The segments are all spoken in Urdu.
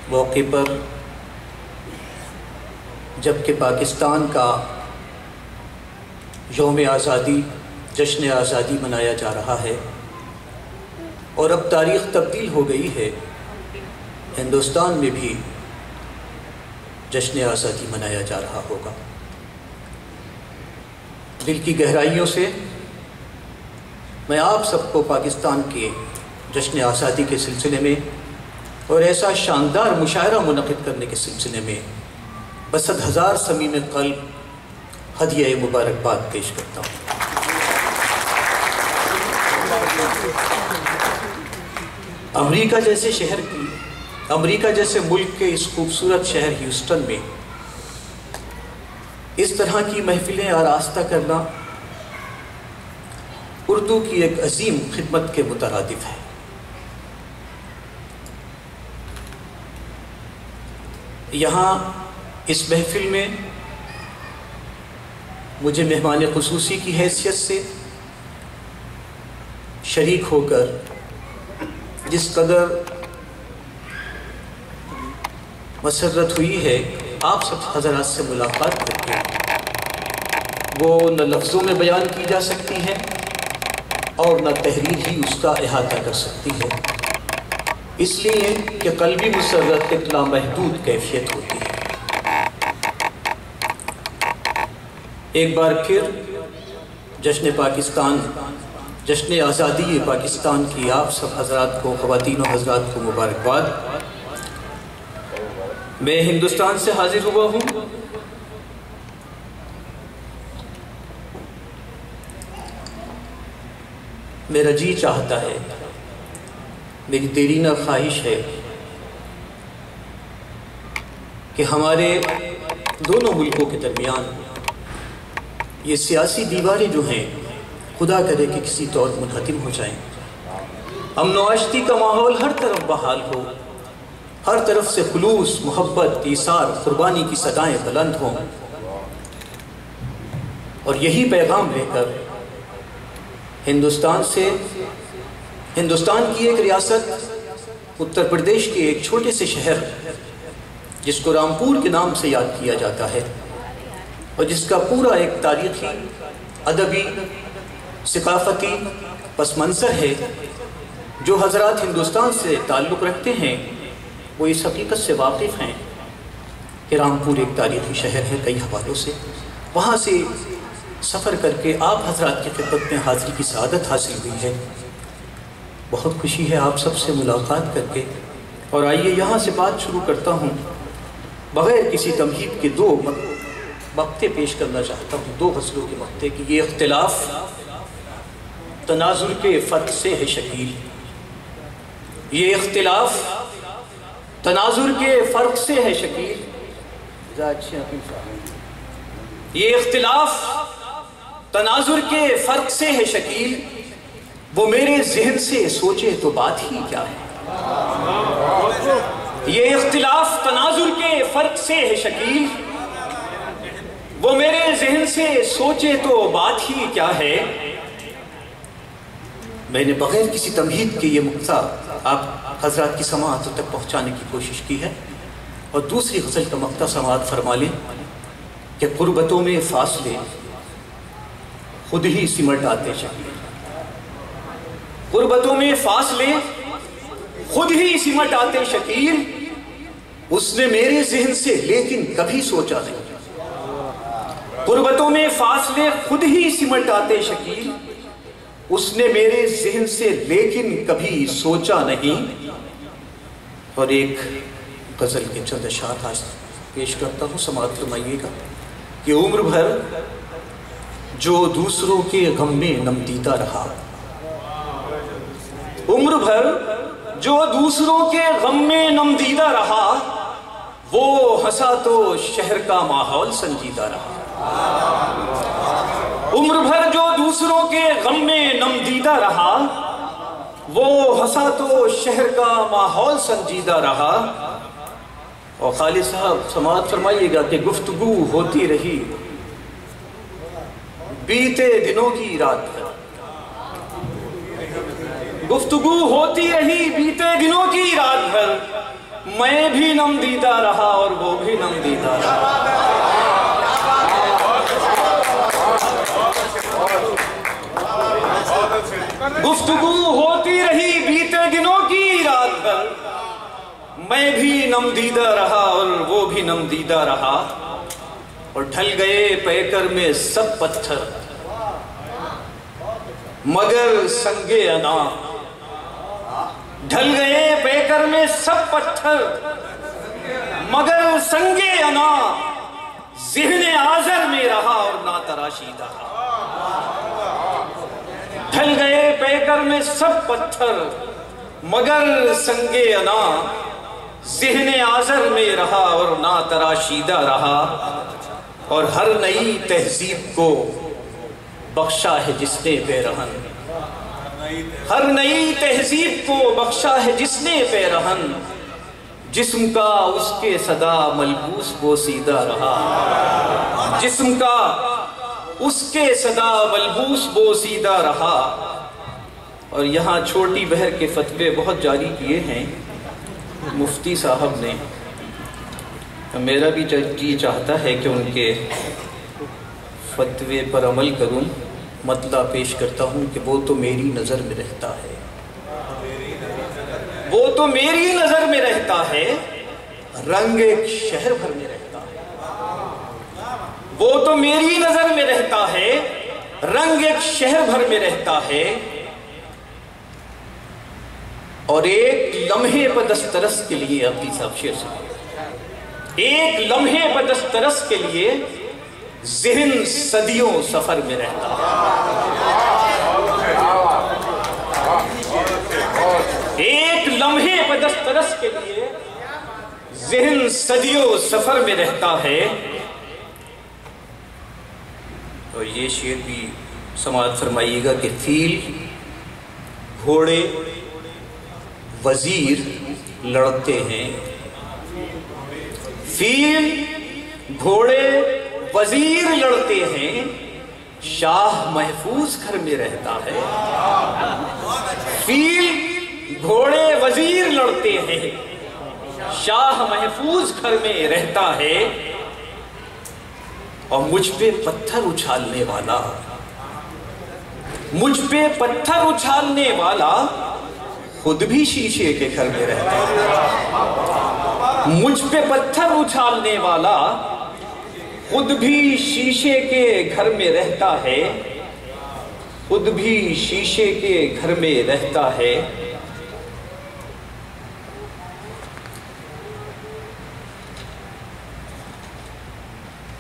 موقع پر جب کہ پاکستان کا یوم آزادی، جشن آزادی منایا جا رہا ہے اور اب تاریخ تبدیل ہو گئی ہے، ہندوستان میں بھی جشن آزادی منایا جا رہا ہوگا۔ دل کی گہرائیوں سے میں آپ سب کو پاکستان کے جشن آزادی کے سلسلے میں اور ایسا شاندار مشاعرہ منعقد کرنے کے سلسلے میں بصد ہزار صمیم قلب ہدیہ مبارکباد پیش کرتا ہوں۔ امریکہ جیسے ملک کے اس خوبصورت شہر ہیوسٹن میں اس طرح کی محفلیں آراستہ کرنا اردو کی ایک عظیم خدمت کے مترادف ہے۔ یہاں اس محفل میں مجھے مہمان خصوصی کی حیثیت سے شریک ہو کر جس قدر مسرت ہوئی ہے آپ سب حضرات سے ملاقات کر کے، وہ نہ لفظوں میں بیان کی جا سکتی ہے اور نہ تحریر ہی اس کا احاطہ کر سکتی ہے، اس لیے کہ قلبی مسرت ایک لامحدود کیفیت ہوتی ہے۔ ایک بار پھر جشن پاکستان، جشن آزادی پاکستان کی آپ سب حضرات کو، خواتین و حضرات کو مبارکباد۔ میں ہندوستان سے حاضر ہوا ہوں میرا جی چاہتا ہے، میری دیرینہ خواہش ہے کہ ہمارے دونوں ملکوں کے درمیان یہ سیاسی دیواریں جو ہیں خدا کرے کہ کسی طور منہدم ہو جائیں، امن و آشتی کا ماحول ہر طرف بحال ہو، ہر طرف سے خلوص، محبت، ایثار، قربانی کی صدائیں بلند ہوں، اور یہی پیغام لے کر ہندوستان کی ایک ریاست، اتر پردیش کے ایک چھوٹے سے شہر جس کو رامپور کے نام سے یاد کیا جاتا ہے اور جس کا پورا ایک تاریخی، ادبی، ثقافتی پس منظر ہے، جو حضرات ہندوستان سے تعلق رکھتے ہیں وہ اس حقیقت سے واقف ہیں کہ رامپور ایک تاریخی شہر ہے کئی حوالوں سے۔ وہاں سے سفر کر کے آپ حضرات کی خدمت میں حاضری کی سعادت حاصل ہوئی ہے۔ بہت خوشی ہے آپ سب سے ملاقات کر کے، اور آئیے یہاں سے بات شروع کرتا ہوں۔ بغیر کسی تمہید کے دو مقطع پیش کرنا چاہتا ہوں، دو غزلوں کے مقطع کی۔ یہ اختلاف تناظر کے فرق سے ہے شکیل، یہ اختلاف تناظر کے فرق سے ہے شکیل، یہ اختلاف تناظر کے فرق سے ہے شکیل، وہ میرے ذہن سے سوچے تو بات ہی کیا ہے۔ یہ اختلاف تناظر کے فرق سے ہے شکیل، وہ میرے ذہن سے سوچے تو بات ہی کیا ہے۔ میں نے بغیر کسی تمہید کے یہ مقطع آپ حضرات کی سماعت تک پہنچانے کی کوشش کی ہے، اور دوسری غزل کا مقطع سماعت فرما لیں کہ قربتوں میں فاصلے خود ہی سمٹ آتے شکیل، قربتوں میں فاصلے خود ہی سمٹ آتے شکیل، اس نے میرے ذہن سے لیکن کبھی سوچا نہیں۔ قربتوں میں فاصلے خود ہی سمٹ آتے شکیل، اس نے میرے ذہن سے لیکن کبھی سوچا نہیں۔ اور ایک غزل کے چند اشعار پیش کرتا ہوں، سماعت فرمائیے گا کہ عمر بھر جو دوسروں کے غم میں نم دیتا رہا، عمر بھر جو دوسروں کے غم میں نم دیتا رہا، وہ ہنسا تو شہر کا ماحول سنجیدہ رہا۔ عمر بھر جو دوسروں کے غم میں نم دیدہ رہا، وہ ہنسا تو شہر کا ماحول سنجیدہ رہا۔ اور خالد صاحب سماعت فرمائیے گا کہ گفتگو ہوتی رہی بیتے دنوں کی رات بھر، گفتگو ہوتی رہی بیتے دنوں کی رات بھر، میں بھی نم دیدہ رہا اور وہ بھی نم دیدہ رہا۔ گفتگو ہوتی رہی بیتے دنوں کی رات بھر، میں بھی نم دیدہ رہا اور وہ بھی نم دیدہ رہا، اور ڈھل گئے پیکر میں سب پتھر مگر سنگے انا، ڈھل گئے پیکر میں سب پتھر مگر سنگے انا، ذہن آذر میں رہا اور نہ تراشیدہ رہا۔ ڈھل گئے پیکر میں سب پتھر مگر سنگے انا، ذہن آذر میں رہا اور نہ تراشیدہ رہا، اور ہر نئی تہذیب کو بخشا ہے جس نے بے رہن، ہر نئی تہذیب کو بخشا ہے جس نے بے رہن، جسم کا اس کے صدا ملبوس بوسیدہ رہا، جسم کا اس کے صدا ملبوس بوسیدہ رہا۔ اور یہاں چھوٹی بہر کے فتوے بہت جاری کیے ہیں مفتی صاحب نے، میرا بھی جی چاہتا ہے کہ ان کے فتوے پر عمل کروں۔ مطلع پیش کرتا ہوں کہ وہ تو میری نظر میں رہتا ہے، وہ تو میری نظر میں رہتا ہے، رنگ ایک شہر بھر میں رہتا ہے، وہ تو میری نظر میں رہتا ہے، رنگ ایک شہر بھر میں رہتا ہے، اور ایک لمحے پہ دسترس کے لیے عبدی صاحب شعر سے، ایک لمحے پہ دسترس کے لیے ذہن صدیوں سفر میں رہتا ہے، ایک لمحے پہ دسترس کے لیے ذہن صدیوں سفر میں رہتا ہے۔ اور یہ شعر بھی سماعت فرمائیے گا کہ فیل، گھوڑے، وزیر لڑتے ہیں، فیل، گھوڑے، وزیر لڑتے ہیں، شاہ محفوظ گھر میں رہتا ہے، فیل، گھوڑے، وزیر لڑتے ہیں، شاہ محفوظ گھر میں رہتا ہے، اور مجھ پہ پتھر اچھالنے والا، مجھ پہ پتھر اچھالنے والا خود بھی شیشے کے گھر میں رہتا ہے، مجھ پہ پتھر اچھالنے والا خود بھی شیشے کے گھر میں رہتا ہے، خود بھی شیشے کے گھر میں رہتا ہے۔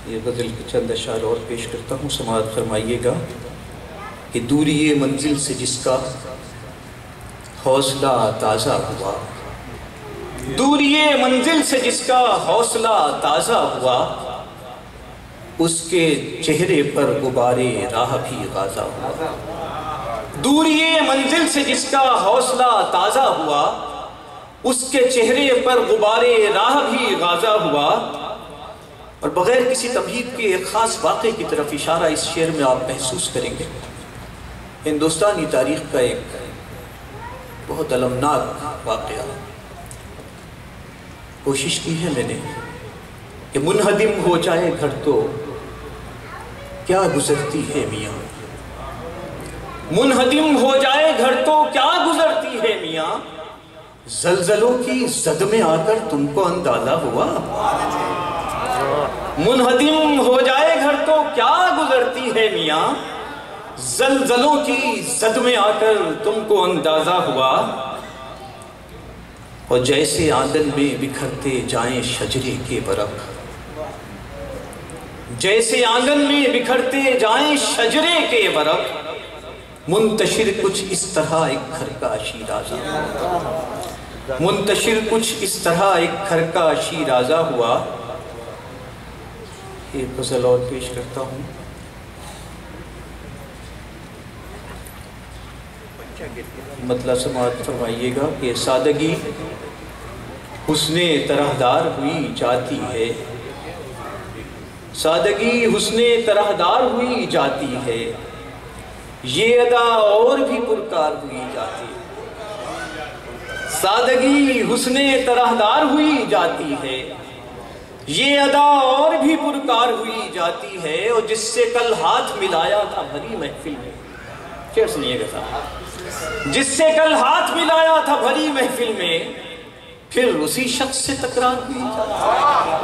یہ غزل کے چند اشعار اور پیش کرتا ہوں، سماعت فرمائیے گا کہ دوری منزل سے جس کا حوصلہ تازہ ہوا، دوری منزل سے جس کا حوصلہ تازہ ہوا، اس کے چہرے پر غبارے راہ بھی غازہ ہوا، دوری منزل سے جس کا حوصلہ تازہ ہوا، اس کے چہرے پر غبارے راہ بھی غازہ ہوا۔ اور بغیر کسی تمہید کے ایک خاص واقعے کی طرف اشارہ اس شعر میں آپ محسوس کریں گے۔ ہندوستانی تاریخ کا ایک بہت المناک واقعہ، کوشش کی ہے میں نے کہ منہدم ہو جائے گھر تو کیا گزرتی ہے میاں، منہدم ہو جائے گھر تو کیا گزرتی ہے میاں، زلزلوں کی زد میں آ کر تم کو اندازہ ہوا، منہدم ہو جائے گھر تو کیا گزرتی ہے میاں، زلزلوں کی زد میں آ کر تم کو اندازہ ہوا، اور جیسے آنگن میں بکھرتے جائیں شجرے کے برق، جیسے آنگن میں بکھرتے جائیں شجرے کے برق، منتشر کچھ اس طرح ایک گھر کا شیرازہ ہوا، منتشر کچھ اس طرح ایک گھر کا شیرازہ ہوا۔ ایک غزل اور پیش کرتا ہوں، مطلع سماعت فرمائیے گا کہ سادگی حسن طرحدار ہوئی جاتی ہے، سادگی حسن طرحدار ہوئی جاتی ہے، یہ ادا اور بھی پرکار ہوئی جاتی ہے، سادگی حسن طرحدار ہوئی جاتی ہے، یہ ادا اور بھی پرکار ہوئی جاتی ہے، اور جس سے کل ہاتھ ملایا تھا بھری محفل میں، پھر سنیے گا صاحب، جس سے کل ہاتھ ملایا تھا بھری محفل میں، پھر اسی شخص سے تکرار ہوئی جاتی ہے،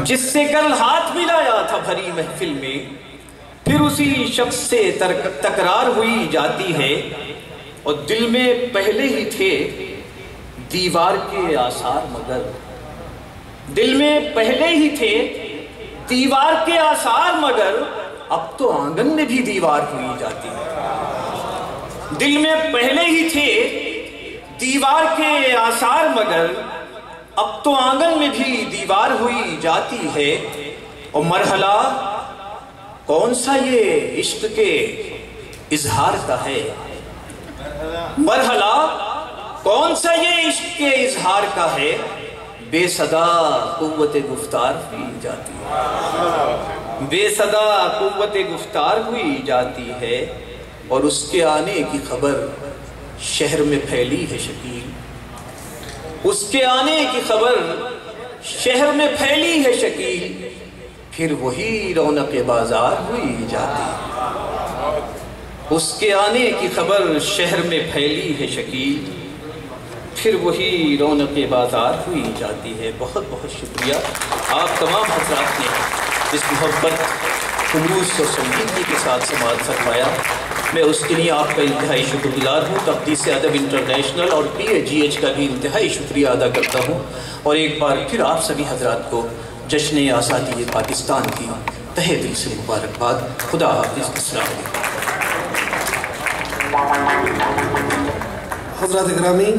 جس سے کل ہاتھ ملایا تھا بھری محفل میں، پھر اسی شخص سے تکرار ہوئی جاتی ہے، اور دل میں پہلے ہی تھے دیوار کے آثار مگر، دل میں پہلے ہی تھے دیوار کے آثار مگر، اب تو آنگن میں بھی دیوار ہوئی جاتی ہے، دل میں پہلے ہی تھے دیوار کے آثار مگر، اب تو آنگن میں بھی دیوار ہوئی جاتی ہے، اور مرحلہ کون سا یہ عشق کے اظہار کا ہے، مرحلہ کون سا یہ عشق کے اظہار کا ہے، بے صدا قوت گفتار ہوئی جاتی ہے، بے صدا قوت گفتار ہوئی جاتی ہے، اور اس کے آنے کی خبر شہر میں پھیلی ہے شکیل، اس کے آنے کی خبر شہر میں پھیلی ہے شکیل، پھر وہی رونق بازار ہوئی جاتی ہے، اس کے آنے کی خبر شہر میں پھیلی ہے شکیل، پھر وہی رونق بازار ہوئی جاتی ہے۔ بہت بہت شکریہ آپ تمام حضرات نے اس محبت، خلوص اور سنجیدگی کے ساتھ سماعت فرمایا، میں اس کے لیے آپ کا انتہائی شکر گزار ہوں۔ تقدیس ادب انٹرنیشنل اور PAGH کا بھی انتہائی شکریہ ادا کرتا ہوں، اور ایک بار پھر آپ سبھی حضرات کو جشن آزادی پاکستان کی تہہ دل سے مبارکباد۔ خدا حافظ، السلام علیکم۔ حضرات گرامی،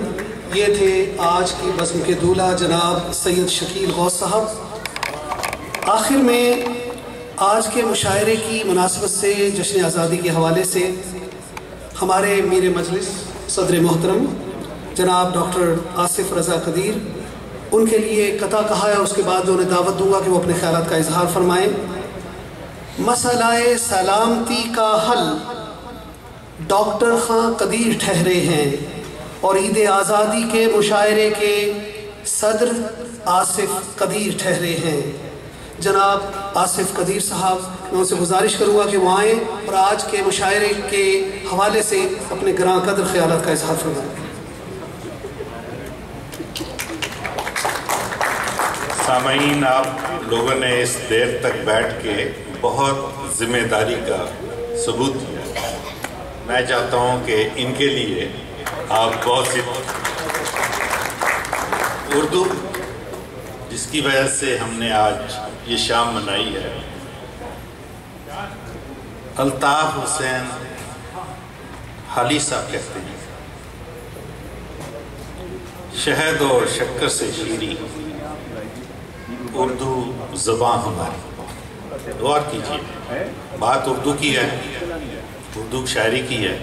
یہ تھے آج کی بزم کے دولہ جناب سید شکیل غوث صاحب۔ آخر میں آج کے مشاعرے کی مناسبت سے جشن آزادی کے حوالے سے ہمارے میر مجلس صدر محترم جناب ڈاکٹر آصف رضا قدیر، ان کے لیے قطع کہا ہے، اس کے بعد انہیں دعوت دوں گا کہ وہ اپنے خیالات کا اظہار فرمائیں۔ مسئلہ سلامتی کا حل ڈاکٹر خاں قدیر ٹھہرے ہیں، اور عید آزادی کے مشاعرے کے صدر آصف قدیر ٹھہرے ہیں۔ جناب آصف قدیر صاحب، میں ان سے گزارش کروں گا کہ وہ آئیں اور آج کے مشاعرے کے حوالے سے اپنے گراں قدر خیالات کا اظہار فرمائیں۔ سامعین، آپ لوگوں نے اس دیر تک بیٹھ کے بہت ذمہ داری کا ثبوت دیا۔ میں چاہتا ہوں کہ ان کے لیے آپ بہت سی اردو، جس کی وجہ سے ہم نے آج یہ شام منائی ہے، الطاف حسین حالی صاحب کہتے ہیں، شہد اور شکر سے شیریں اردو زبان ہماری۔ غور کیجیے، بات اردو کی ہے، اردو شاعری کی ہے۔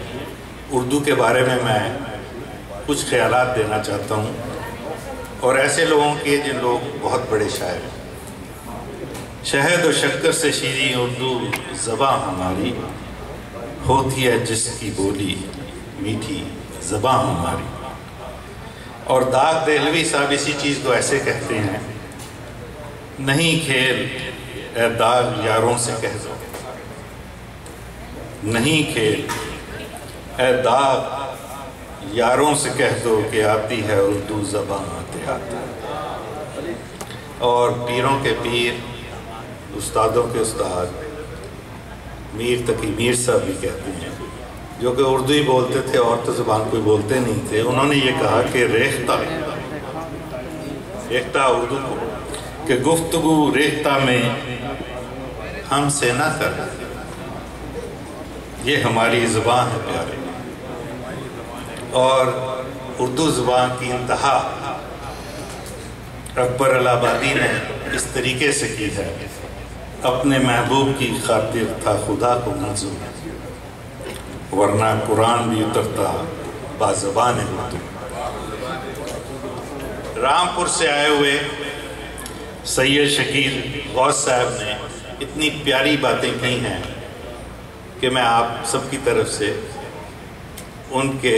اردو کے بارے میں کچھ خیالات دینا چاہتا ہوں، اور ایسے لوگوں کے جن لوگ بہت بڑے شاعر ہیں۔ شہد و شکر سے شیریں اردو زبان ہماری، ہوتی ہے جس کی بولی میٹھی زبان ہماری۔ اور داغ دہلوی صاحب اسی چیز کو ایسے کہتے ہیں، نہیں کھیل اے داغ یاروں سے کہہ دو، نہیں کھیل اے داغ یاروں سے کہہ دو کہ آتی ہے اردو زبان آتے آتے۔ اور پیروں کے پیر، استادوں کے استاد میر تقی میر صاحب بھی کہتے ہیں، جو کہ اردو ہی بولتے تھے اور تو زبان کوئی بولتے نہیں تھے، انہوں نے یہ کہا کہ ریختہ اردو کو، کہ گفتگو ریختہ میں ہم سے نہ کر، یہ ہماری زبان ہے پیارے۔ اور اردو زبان کی انتہا اکبر الہٰبادی نے اس طریقے سے کی ہے، اپنے محبوب کی خاطر تھا خدا کو منظور، ورنہ قرآن بھی اترتا بازبان اردو۔ رامپور سے آئے ہوئے سید شکیل غوث صاحب نے اتنی پیاری باتیں کی ہیں کہ میں آپ سب کی طرف سے ان کے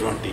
20।